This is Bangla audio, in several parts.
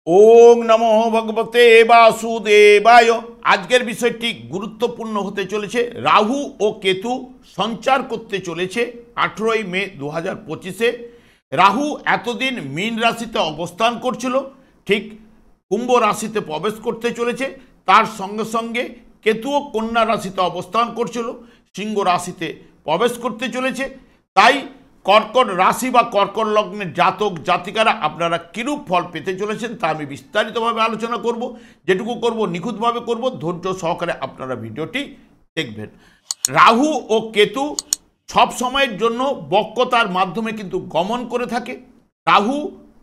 ওং নমো ভগবতে বাসুদেবায়। আজকের বিষয়টি গুরুত্বপূর্ণ হতে চলেছে। রাহু ও কেতু সঞ্চার করতে চলেছে 18ই মে 2025-এ। রাহু এতদিন মীন রাশিতে অবস্থান করছিল, ঠিক কুম্ভ রাশিতে প্রবেশ করতে চলেছে। তার সঙ্গে সঙ্গে কেতুও কন্যা রাশিতে অবস্থান করছিল, সিংহ রাশিতে প্রবেশ করতে চলেছে। তাই কর্কট রাশি বা কর্কট লগ্নের জাতক জাতিকারা আপনারা কিরূপ ফল পেতে চলেছেন তা আমি বিস্তারিতভাবে আলোচনা করব। যেটুকু করব নিখুঁতভাবে করব, ধৈর্য সহকারে আপনারা ভিডিওটি দেখবেন। রাহু ও কেতু সব সময়ের জন্য বক্রতার মাধ্যমে কিন্তু গমন করে থাকে। রাহু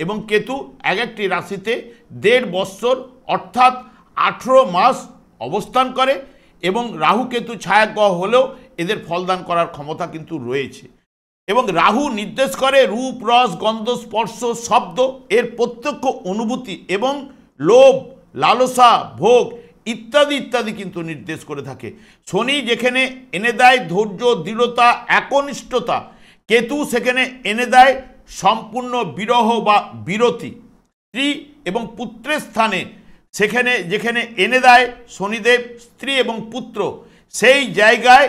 এবং কেতু এক একটি রাশিতে 1.5 বৎসর অর্থাৎ 18 মাস অবস্থান করে এবং রাহু কেতু ছায়াগ্রহ হলেও এদের ফলদান করার ক্ষমতা কিন্তু রয়েছে। এবং রাহু নির্দেশ করে রূপ, রস, গন্ধ, স্পর্শ, শব্দ এর প্রত্যক্ষ অনুভূতি এবং লোভ, লালসা, ভোগ ইত্যাদি ইত্যাদি কিন্তু নির্দেশ করে থাকে। শনি যেখানে এনে দেয় ধৈর্য, দৃঢ়তা, একনিষ্ঠতা, কেতু সেখানে এনে দেয় সম্পূর্ণ বিরহ বা বিরতি। স্ত্রী এবং পুত্রের স্থানে সেখানে যেখানে এনে দেয় শনিদেব স্ত্রী এবং পুত্র, সেই জায়গায়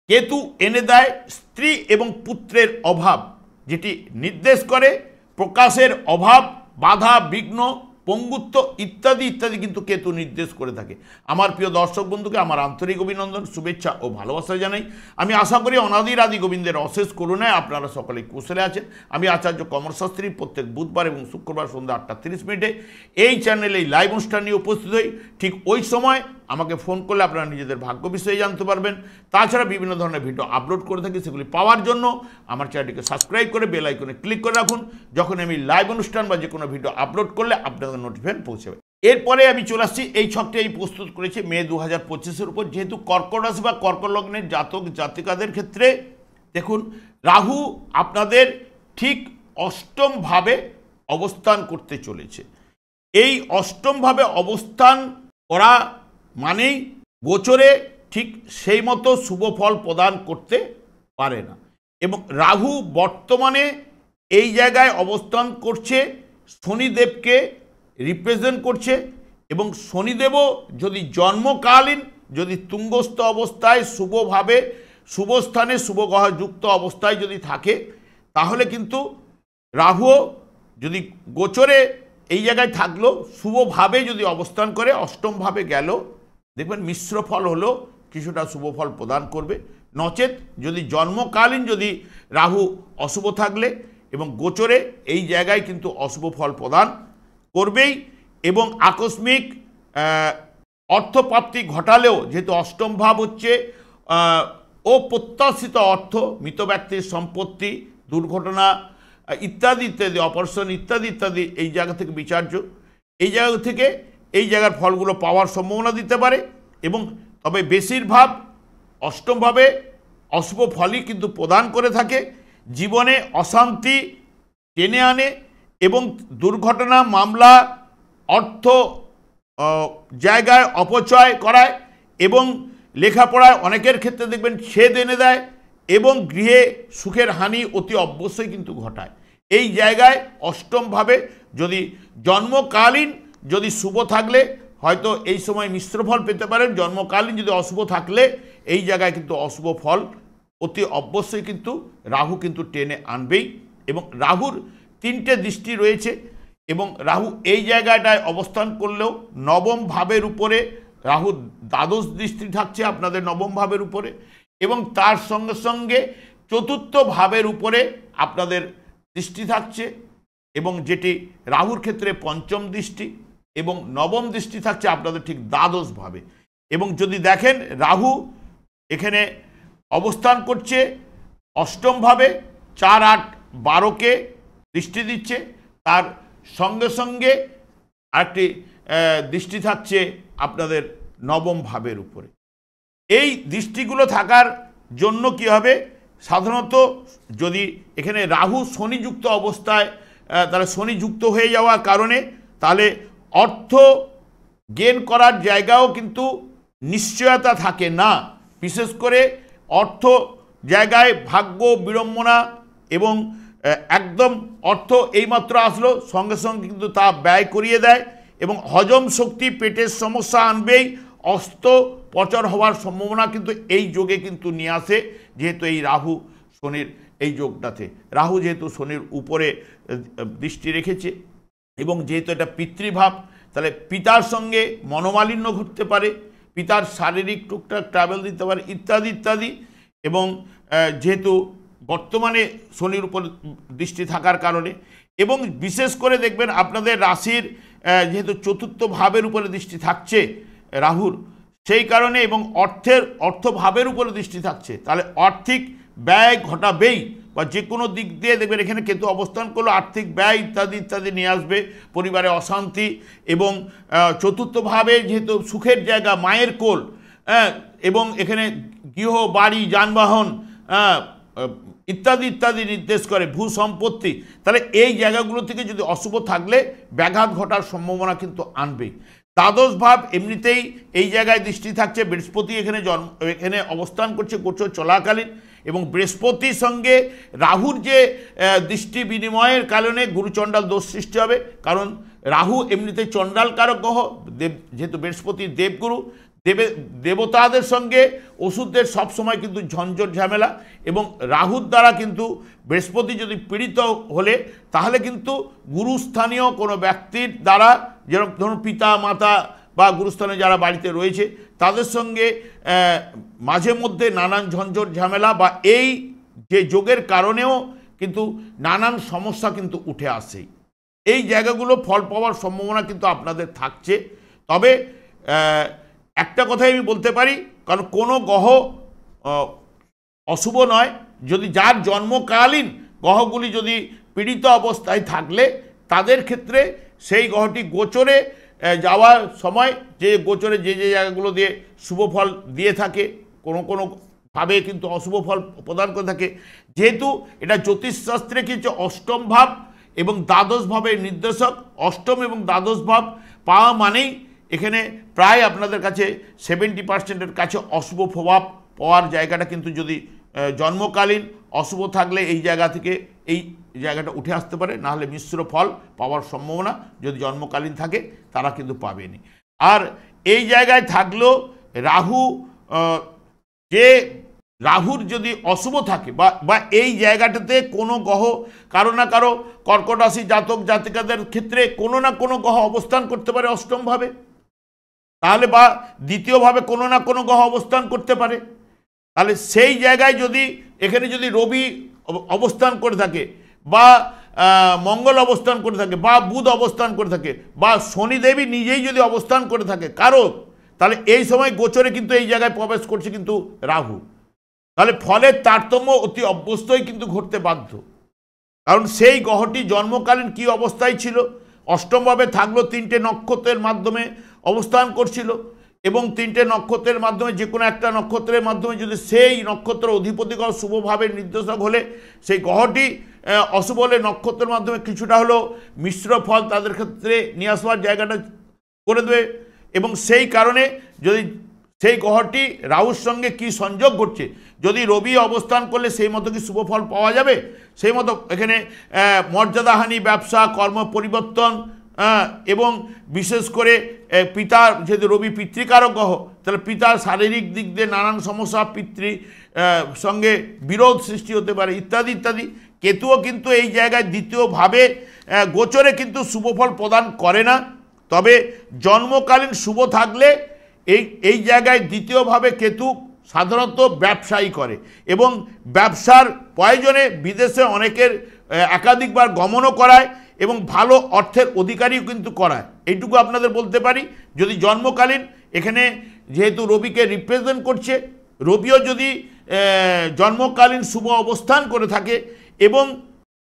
কেতু এনে দেয় স্ত্রী এবং পুত্রের অভাব, যেটি নির্দেশ করে প্রকাশের অভাব, বাধা, বিঘ্ন, পঙ্গুত্ব ইত্যাদি ইত্যাদি কিন্তু কেতু নির্দেশ করে থাকে। আমার প্রিয় দর্শক বন্ধুকে আমার আন্তরিক অভিনন্দন, শুভেচ্ছা ও ভালোবাসা জানাই। আমি আশা করি অনাদির আদি গোবিন্দের অশেষ করুণায় আপনারা সকলেই কুশলে আছেন। আমি আচার্য কমল শাস্ত্রী প্রত্যেক বুধবার এবং শুক্রবার সন্ধ্যা 8:30 এই চ্যানেলে এই লাইভ অনুষ্ঠান নিয়ে উপস্থিত হই। ঠিক ওই সময় আমাকে ফোন করলে আপনারা নিজেদের ভাগ্য বিষয়ে জানতে পারবেন। তাছাড়া বিভিন্ন ধরনের ভিডিও আপলোড করে থাকি, সেগুলি পাওয়ার জন্য আমার চ্যানেলটিকে সাবস্ক্রাইব করে বেল আইকনে ক্লিক করে রাখুন। যখন আমি লাইভ অনুষ্ঠান বা যে কোনো ভিডিও আপলোড করলে আপনাদের নোটিফিকেশন পৌঁছাবে। এরপরে আমি চলে আসছি এই ছকটি এই প্রস্তুত করেছি মে 2025-এর উপর। যেহেতু কর্কট রাশি বা কর্কট লগ্নের জাতক জাতিকাদের ক্ষেত্রে দেখুন, রাহু আপনাদের ঠিক অষ্টমভাবে অবস্থান করতে চলেছে। এই অষ্টমভাবে অবস্থান করা মানেই গোচরে ঠিক সেই মতো শুভ ফল প্রদান করতে পারে না। এবং রাহু বর্তমানে এই জায়গায় অবস্থান করছে, শনিদেবকে রিপ্রেজেন্ট করছে। এবং শনিদেবও যদি জন্মকালীন যদি তুঙ্গস্থ অবস্থায় শুভভাবে শুভ স্থানে শুভ গ্রহ যুক্ত অবস্থায় যদি থাকে, তাহলে কিন্তু রাহুও যদি গোচরে এই জায়গায় থাকলো শুভভাবে যদি অবস্থান করে অষ্টমভাবে গেল, দেখবেন মিশ্র ফল হলো কিছুটা শুভ ফল প্রদান করবে। নচেত যদি জন্মকালীন যদি রাহু অশুভ থাকলে এবং গোচরে এই জায়গায় কিন্তু অশুভ ফল প্রদান করবেই। এবং আকস্মিক অর্থপ্রাপ্তি ঘটালেও, যেহেতু অষ্টম ভাব হচ্ছে অপ্রত্যাশিত অর্থ, মৃত ব্যক্তির সম্পত্তি, দুর্ঘটনা ইত্যাদি ইত্যাদি, অপারেশন ইত্যাদি ইত্যাদি এই জায়গা থেকে বিচার্য, এই জায়গা থেকে এই জায়গার ফলগুলো পাওয়ার সম্ভাবনা দিতে পারে। এবং তবে বেশিরভাগ অষ্টমভাবে অশুভ ফলই কিন্তু প্রদান করে থাকে। জীবনে অশান্তি টেনে আনে এবং দুর্ঘটনা, মামলা, অর্থ জায়গায় অপচয় করায় এবং লেখাপড়ায় অনেকের ক্ষেত্রে দেখবেন ছেদ এনে দেয় এবং গৃহে সুখের হানি অতি অবশ্যই কিন্তু ঘটায়। এই জায়গায় অষ্টমভাবে যদি জন্মকালীন যদি শুভ থাকলে হয়তো এই সময় মিশ্র ফল পেতে পারেন। জন্মকালীন যদি অশুভ থাকলে এই জায়গায় কিন্তু অশুভ ফল অতি অবশ্যই কিন্তু রাহু কিন্তু টেনে আনবেই। এবং রাহুর 3টে দৃষ্টি রয়েছে এবং রাহু এই জায়গাটায় অবস্থান করলেও নবম ভাবের উপরে রাহু দ্বাদশ দৃষ্টি থাকছে আপনাদের নবম ভাবের উপরে, এবং তার সঙ্গে সঙ্গে চতুর্থ ভাবের উপরে আপনাদের দৃষ্টি থাকছে, এবং যেটি রাহুর ক্ষেত্রে পঞ্চম দৃষ্টি, এবং নবম দৃষ্টি থাকছে আপনাদের ঠিক দ্বাদশ ভাবে। এবং যদি দেখেন রাহু এখানে অবস্থান করছে অষ্টমভাবে, 4, 8, 12কে দৃষ্টি দিচ্ছে। তার সঙ্গে সঙ্গে আরেকটি দৃষ্টি থাকছে আপনাদের নবম ভাবের উপরে। এই দৃষ্টিগুলো থাকার জন্য কি হবে, সাধারণত যদি এখানে রাহু শনিযুক্ত অবস্থায়, তাহলে শনিযুক্ত হয়ে যাওয়ার কারণে তাহলে অর্থ গেন করার জায়গাও কিন্তু নিশ্চয়তা থাকে না। বিশেষ করে অর্থ জায়গায় ভাগ্য বিড়ম্বনা এবং একদম অর্থ এইমাত্র আসলো সঙ্গে সঙ্গে কিন্তু তা ব্যয় করিয়ে দেয় এবং হজম শক্তি পেটের সমস্যা আনবেই, অস্ত্রোপচার হওয়ার সম্ভাবনা কিন্তু এই যোগে কিন্তু নিয়ে আসে, যেহেতু এই রাহু শনির এই যোগটাতে রাহু যেহেতু শনির উপরে দৃষ্টি রেখেছে এবং যেহেতু এটা পিতৃভাব, তাহলে পিতার সঙ্গে মনোমালিন্য ঘটতে পারে, পিতার শারীরিক টুকটাক ট্রাভেল দিতে পারে ইত্যাদি ইত্যাদি। এবং যেহেতু বর্তমানে শনির উপর দৃষ্টি থাকার কারণে এবং বিশেষ করে দেখবেন আপনাদের রাশির যেহেতু চতুর্থ ভাবের উপরে দৃষ্টি থাকছে রাহুর, সেই কারণে এবং অর্থভাবের উপরে দৃষ্টি থাকছে, তাহলে আর্থিক ব্যয় ঘটাবেই বা যে কোনো দিক দিয়ে দেখবেন এখানে কেতু অবস্থান করলো আর্থিক ব্যয় ইত্যাদি ইত্যাদি নিয়ে আসবে, পরিবারে অশান্তি এবং চতুর্থভাবে যেহেতু সুখের জায়গা মায়ের কোল, এবং এখানে গৃহ বাড়ি যানবাহন ইত্যাদি ইত্যাদি নির্দেশ করে, ভূ সম্পত্তি, তাহলে এই জায়গাগুলো থেকে যদি অশুভ থাকলে ব্যাঘাত ঘটার সম্ভাবনা কিন্তু আনবেই। দ্বাদশ ভাব এমনিতেই এই জায়গায় দৃষ্টি থাকছে, বৃহস্পতি এখানে অবস্থান করছে গোচর চলাকালীন এবং বৃহস্পতির সঙ্গে রাহুর যে দৃষ্টি বিনিময়ের কারণে গুরুচণ্ডাল দোষ সৃষ্টি হবে, কারণ রাহু এমনিতে চণ্ডাল কারক গ্রহ, যেহেতু বৃহস্পতি দেবগুরু, দেবতাদের সঙ্গে ওষুধদের সবসময় কিন্তু ঝঞ্ঝট ঝামেলা এবং রাহুর দ্বারা কিন্তু বৃহস্পতি যদি পীড়িত হলে তাহলে কিন্তু গুরুস্থানীয় কোনো ব্যক্তির দ্বারা, যেরকম ধরুন পিতা মাতা বা গুরুস্থানে যারা বাড়িতে রয়েছে তাদের সঙ্গে মাঝে মধ্যে নানান ঝঞ্ঝট ঝামেলা বা এই যে যোগের কারণেও কিন্তু নানান সমস্যা কিন্তু উঠে আসে। এই জায়গাগুলো ফল পাওয়ার সম্ভাবনা কিন্তু আপনাদের থাকছে। তবে একটা কথাই আমি বলতে পারি, কারণ কোনো গ্রহ অশুভ নয়, যদি যার জন্মকালীন গ্রহগুলি যদি পীড়িত অবস্থায় থাকলে তাদের ক্ষেত্রে সেই গ্রহটি গোচরে যাওয়ার সময় যে গোচরে যে যে জায়গাগুলো দিয়ে শুভ ফল দিয়ে থাকে কোনো ভাবে কিন্তু অশুভ ফল প্রদান করে থাকে, যেহেতু এটা জ্যোতিষশাস্ত্রে কিছু অষ্টম ভাব এবং দ্বাদশ ভাবের নির্দেশক, অষ্টম এবং দ্বাদশ ভাব পাওয়া মানেই এখানে প্রায় আপনাদের কাছে 70% কাছে অশুভ প্রভাব পাওয়ার জায়গাটা কিন্তু যদি জন্মকালীন অশুভ থাকলে এই জায়গা থেকে এই জায়গাটা উঠে আসতে পারে, নাহলে মিশ্র ফল পাওয়ার সম্ভাবনা যদি জন্মকালীন থাকে তারা কিন্তু পাবেনি। আর এই জায়গায় থাকলেও রাহুর যদি অশুভ থাকে বা এই জায়গাটাতে কোনো গ্রহ কারো না কারো কর্কট রাশি জাতক জাতিকাদের ক্ষেত্রে কোনো না কোনো গ্রহ অবস্থান করতে পারে অষ্টমভাবে, তাহলে বা দ্বিতীয়ভাবে কোনো না কোনো গ্রহ অবস্থান করতে পারে, তাহলে সেই জায়গায় যদি এখানে যদি রবি অবস্থান করে থাকে বা মঙ্গল অবস্থান করে থাকে বা বুধ অবস্থান করে থাকে বা শনিদেবী নিজেই যদি অবস্থান করে থাকে কারো, তাহলে এই সময় গোচরে কিন্তু এই জায়গায় প্রবেশ করছে কিন্তু রাহু, তাহলে ফলের তারতম্য অতি অবশ্যই কিন্তু ঘটতে বাধ্য। কারণ সেই গ্রহটি জন্মকালীন কি অবস্থায় ছিল, অষ্টমভাবে থাকলো, 3টে নক্ষত্রের মাধ্যমে অবস্থান করছিল এবং 3টে নক্ষত্রের মাধ্যমে যে কোনো একটা নক্ষত্রের মাধ্যমে যদি সেই নক্ষত্র অধিপতিগণ শুভভাবের নির্দেশক হলে সেই গ্রহটি অশুভ হলে নক্ষত্রের মাধ্যমে কিছুটা হলো মিশ্র ফল তাদের ক্ষেত্রে নিয়ে আসবার জায়গাটা করে দেবে এবং সেই কারণে যদি সেই গ্রহটি রাহুর সঙ্গে কি সংযোগ ঘটছে, যদি রবি অবস্থান করলে সেই মতো কি শুভ ফল পাওয়া যাবে, সেই মতো এখানে মর্যাদাহানি, ব্যবসা, কর্ম পরিবর্তন এবং বিশেষ করে পিতার, যেহেতু রবি পিতৃকারক গ্রহ, তাহলে পিতার শারীরিক দিক দিয়ে নানান সমস্যা, পিতৃ সঙ্গে বিরোধ সৃষ্টি হতে পারে ইত্যাদি ইত্যাদি। কেতুও কিন্তু এই জায়গায় দ্বিতীয়ভাবে গোচরে কিন্তু শুভফল প্রদান করে না, তবে জন্মকালীন শুভ থাকলে এই জায়গায় দ্বিতীয়ভাবে কেতু সাধারণত ব্যবসায়ী করে এবং ব্যবসার প্রয়োজনে বিদেশে অনেকের একাধিকবার গমনও করায় এবং ভালো অর্থের অধিকারীও কিন্তু করায়। এইটুকু আপনাদের বলতে পারি, যদি জন্মকালীন এখানে যেহেতু রবিকে রিপ্রেজেন্ট করছে, রবিও যদি জন্মকালীন শুভ অবস্থান করে থাকে এবং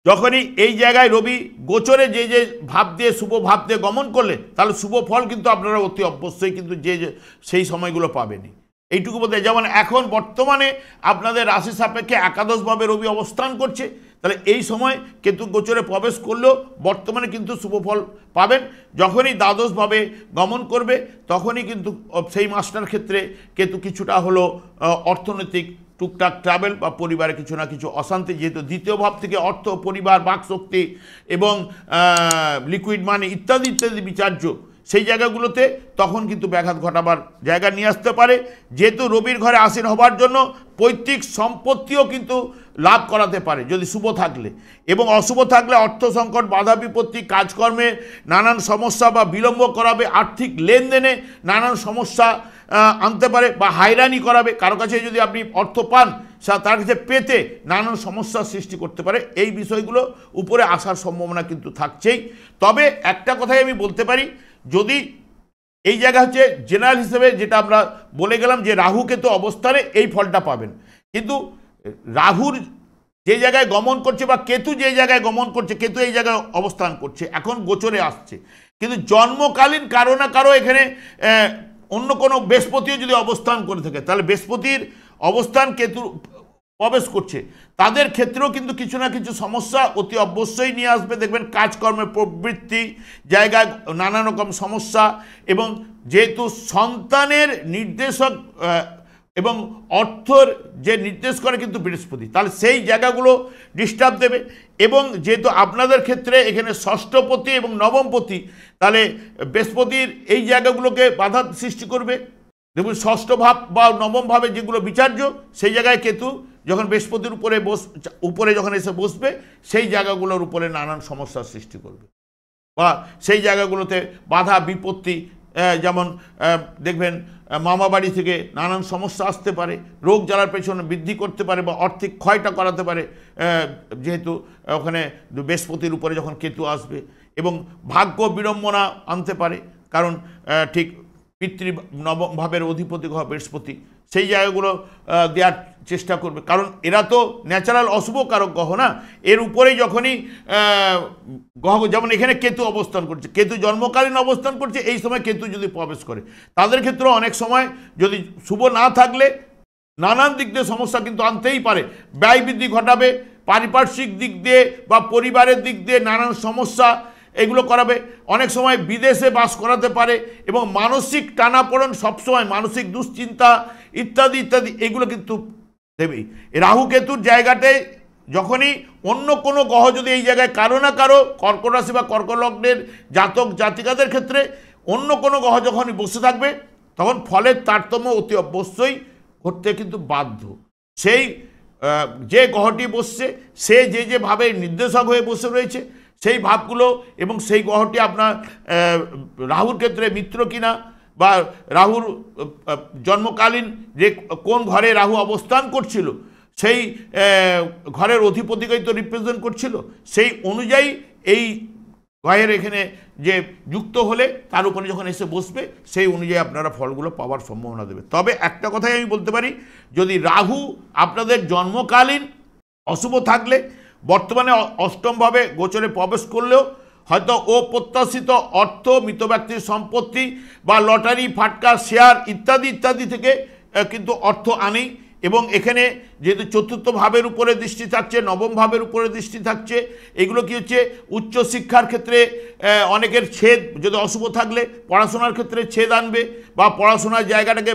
যখনই এই জায়গায় রবি গোচরে যে যে ভাব দিয়ে শুভ ভাব দিয়ে গমন করলে, তাহলে শুভ ফল কিন্তু আপনারা অতি অবশ্যই কিন্তু যে সেই সময়গুলো পাবেনই। এইটুকু বলতে, যেমন এখন বর্তমানে আপনাদের রাশি সাপেক্ষে একাদশভাবে রবি অবস্থান করছে, তাহলে এই সময় কেতু গোচরে প্রবেশ করলেও বর্তমানে কিন্তু শুভ ফল পাবেন। যখনই দ্বাদশভাবে গমন করবে তখনই কিন্তু সেই মাসটার ক্ষেত্রে কেতু কিছুটা হলো অর্থনৈতিক টুকটাক ট্রাভেল বা পরিবারে কিছু না কিছু অশান্তি, যেহেতু দ্বিতীয় ভাব থেকে অর্থ, পরিবার, বাকশক্তি এবং লিকুইড মানি ইত্যাদি ইত্যাদি বিচার্য, সেই জায়গাগুলোতে তখন কিন্তু ব্যাঘাত ঘটাবার জায়গা নিয়ে আসতে পারে। যেহেতু রবির ঘরে আসীন হবার জন্য পৈতৃক সম্পত্তিও কিন্তু লাভ করাতে পারে যদি শুভ থাকলে, এবং অশুভ থাকলে অর্থ সংকট, বাধা বিপত্তি, কাজকর্মে নানান সমস্যা বা বিলম্ব করাবে, আর্থিক লেনদেনে নানান সমস্যা আনতে পারে বা হাইরানি করাবে। কারো কাছে যদি আপনি অর্থ পান তার কাছে পেতে নানান সমস্যার সৃষ্টি করতে পারে। এই বিষয়গুলো উপরে আসার সম্ভাবনা কিন্তু থাকছেই। তবে একটা কথাই আমি বলতে পারি, যদি এই জায়গা হচ্ছে জেনারেল হিসেবে যেটা আমরা বলে গেলাম যে রাহু কেতু অবস্থানে এই ফলটা পাবেন, কিন্তু রাহুর যে জায়গায় গমন করছে বা কেতু যে জায়গায় গমন করছে, কেতু এই জায়গায় অবস্থান করছে, এখন গোচরে আসছে, কিন্তু জন্মকালীন কারো না কারো এখানে অন্য কোনো বৃহস্পতিও যদি অবস্থান করে থাকে, তাহলে বৃহস্পতির অবস্থান কেতু প্রবেশ করছে, তাদের ক্ষেত্রেও কিন্তু কিছু না কিছু সমস্যা অতি অবশ্যই নিয়ে আসবে। দেখবেন কাজকর্মের প্রবৃত্তি জায়গায় নানা রকম সমস্যা, এবং যেহেতু সন্তানের নির্দেশক এবং অর্থর যে নির্দেশ করে কিন্তু বৃহস্পতি, তাহলে সেই জায়গাগুলো ডিস্টার্ব দেবে। এবং যেহেতু আপনাদের ক্ষেত্রে এখানে ষষ্ঠপতি এবং নবমপতি, তাহলে বৃহস্পতির এই জায়গাগুলোকে বাধা সৃষ্টি করবে। দেখুন ষষ্ঠ ভাব বা নবম ভাবে যেগুলো বিচার্য, সেই জায়গায় কেতু যখন বৃহস্পতির উপরে যখন এসে বসবে, সেই জায়গাগুলোর উপরে নানান সমস্যার সৃষ্টি করবে, বা সেই জায়গাগুলোতে বাধা বিপত্তি, যেমন দেখবেন মামা বাড়ি থেকে নানান সমস্যা আসতে পারে, রোগ জ্বালার পেছনে বৃদ্ধি করতে পারে বা আর্থিক ক্ষয়টা করাতে পারে, যেহেতু ওখানে বৃহস্পতির উপরে যখন কেতু আসবে, এবং ভাগ্য বিড়ম্বনা আনতে পারে, কারণ ঠিক পিতৃ নবম ভাবের অধিপতি গ্রহ বৃহস্পতি সেই জায়গাগুলো দেওয়ার চেষ্টা করবে, কারণ এরা তো ন্যাচারাল অশুভ কারক গ্রহ না। এর উপরেই যখনই গ্রহ, যেমন এখানে কেতু অবস্থান করছে, কেতু জন্মকালীন অবস্থান করছে, এই সময় কেতু যদি প্রবেশ করে, তাদের ক্ষেত্রে অনেক সময় যদি শুভ না থাকলে নানান দিক দিয়ে সমস্যা কিন্তু আনতেই পারে, ব্যয় বৃদ্ধি ঘটাবে, পারিপার্শ্বিক দিক দিয়ে বা পরিবারের দিক দিয়ে নানান সমস্যা এগুলো করাবে, অনেক সময় বিদেশে বাস করাতে পারে, এবং মানসিক টানাপোড়েন সবসময়, মানসিক দুশ্চিন্তা ইত্যাদি ইত্যাদি এগুলো কিন্তু দেবেই। রাহু কেতুর জায়গাতে যখনই অন্য কোনো গ্রহ যদি এই জায়গায় কারো না কারো কর্কট রাশি বা কর্কট লগ্নের জাতক জাতিকাদের ক্ষেত্রে অন্য কোনো গ্রহ যখনই বসে থাকবে, তখন ফলের তারতম্য অতি অবশ্যই ঘটতে কিন্তু বাধ্য। সেই যে গ্রহটি বসছে সে যে ভাবে নির্দেশক হয়ে বসে রয়েছে, সেই ভাবগুলো এবং সেই গ্রহটি আপনার রাহুর ক্ষেত্রে মিত্র কিনা, বা রাহুর জন্মকালীন যে কোন ঘরে রাহু অবস্থান করছিল সেই ঘরের অধিপতিকেই তো রিপ্রেজেন্ট করছিল, সেই অনুযায়ী এই গ্রহের এখানে যে যুক্ত হলে তার উপরে যখন এসে বসবে, সেই অনুযায়ী আপনারা ফলগুলো পাওয়ার সম্ভাবনা দেবে। তবে একটা কথাই আমি বলতে পারি, যদি রাহু আপনাদের জন্মকালীন অশুভ থাকলে বর্তমানে অষ্টমভাবে গোচরে প্রবেশ করলেও হয়তো অপ্রত্যাশিত অর্থ, মৃত ব্যক্তির সম্পত্তি বা লটারি, ফাটকা, শেয়ার ইত্যাদি ইত্যাদি থেকে কিন্তু অর্থ আনেই। এবং এখানে যেহেতু চতুর্থ ভাবের উপরে দৃষ্টি থাকছে, নবম ভাবের উপরে দৃষ্টি থাকছে, এগুলো কি হচ্ছে উচ্চশিক্ষার ক্ষেত্রে অনেকের ছেদ, যদি অশুভ থাকলে পড়াশোনার ক্ষেত্রে ছেদ আনবে, বা পড়াশোনার জায়গাটাকে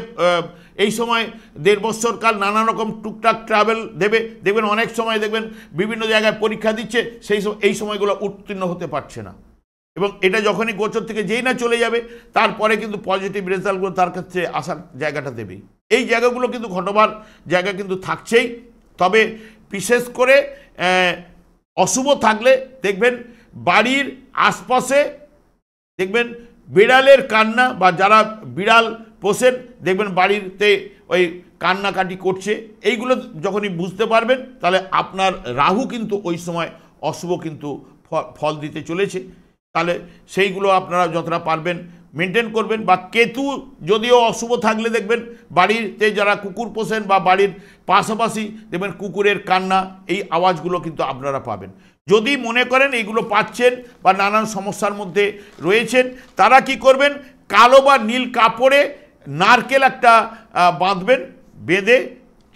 এই সময় 1.5 বছর কাল নানা রকম টুকটাক ট্রাভেল দেবে। দেখবেন অনেক সময় দেখবেন বিভিন্ন জায়গায় পরীক্ষা দিচ্ছে, এই সময়গুলো উত্তীর্ণ হতে পারছে না, এবং এটা যখনই গোচর থেকে যেই না চলে যাবে, তারপরে কিন্তু পজিটিভ রেজাল্টগুলো তার কাছে আসার জায়গাটা দেবেই। এই জায়গাগুলো কিন্তু ঘটবার জায়গা কিন্তু থাকছেই। তবে বিশেষ করে অশুভ থাকলে দেখবেন বাড়ির আশপাশে দেখবেন বিড়ালের কান্না, বা যারা বিড়াল পোষেন দেখবেন বাড়িতে ওই কান্নাকাটি করছে, এইগুলো যখনই বুঝতে পারবেন, তাহলে আপনার রাহু কিন্তু ওই সময় অশুভ কিন্তু ফল দিতে চলেছে। তাহলে সেইগুলো আপনারা যতটা পারবেন মেনটেন করবেন। বা কেতু যদিও অশুভ থাকলে দেখবেন বাড়িতে যারা কুকুর পোষেন বা বাড়ির পাশাপাশি দেখবেন কুকুরের কান্না, এই আওয়াজগুলো কিন্তু আপনারা পাবেন। যদি মনে করেন এইগুলো পাচ্ছেন বা নানান সমস্যার মধ্যে রয়েছেন, তারা কি করবেন, কালো বা নীল কাপড়ে নারকেল একটা বাঁধবেন, বেঁধে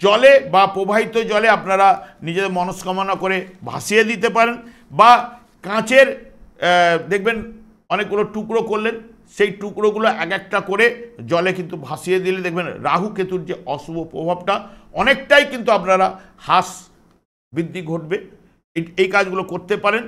জলে বা প্রবাহিত জলে আপনারা নিজেদের মনস্কামনা করে ভাসিয়ে দিতে পারেন। বা কাঁচের দেখবেন অনেকগুলো টুকরো করলেন, সেই টুকরোগুলো এক একটা করে জলে কিন্তু ভাসিয়ে দিলে দেখবেন রাহু কেতুর যে অশুভ প্রভাবটা অনেকটাই কিন্তু আপনারা হ্রাস বৃদ্ধি ঘটবে। এই কাজগুলো করতে পারেন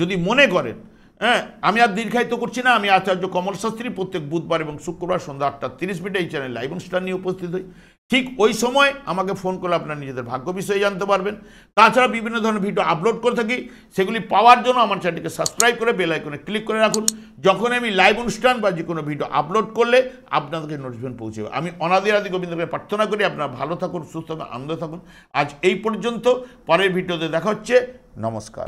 যদি মনে করেন। হ্যাঁ, আমি আর দীর্ঘায়িত করছি না। আমি আচার্য কমল শাস্ত্রী প্রত্যেক বুধবার এবং শুক্রবার সন্ধ্যা 8:30 এই চ্যানেল লাইভ অনুষ্ঠান নিয়ে উপস্থিত হই। ঠিক ওই সময় আমাকে ফোন করে আপনার নিজেদের ভাগ্য বিষয়ে জানতে পারবেন। তাছাড়া বিভিন্ন ধরনের ভিডিও আপলোড করে থাকি, সেগুলি পাওয়ার জন্য আমার চ্যানেলটিকে সাবস্ক্রাইব করে বেল আইকনে ক্লিক করে রাখুন। যখন আমি লাইভ অনুষ্ঠান বা যে কোনো ভিডিও আপলোড করলে আপনাদেরকে নোটিফিকেশন পৌঁছে যাবে। আমি অনাদি গোবিন্দকে প্রার্থনা করি আপনারা ভালো থাকুন, সুস্থ থাকুন, আনন্দ থাকুন। আজ এই পর্যন্ত, পরের ভিডিওতে দেখা হচ্ছে। নমস্কার।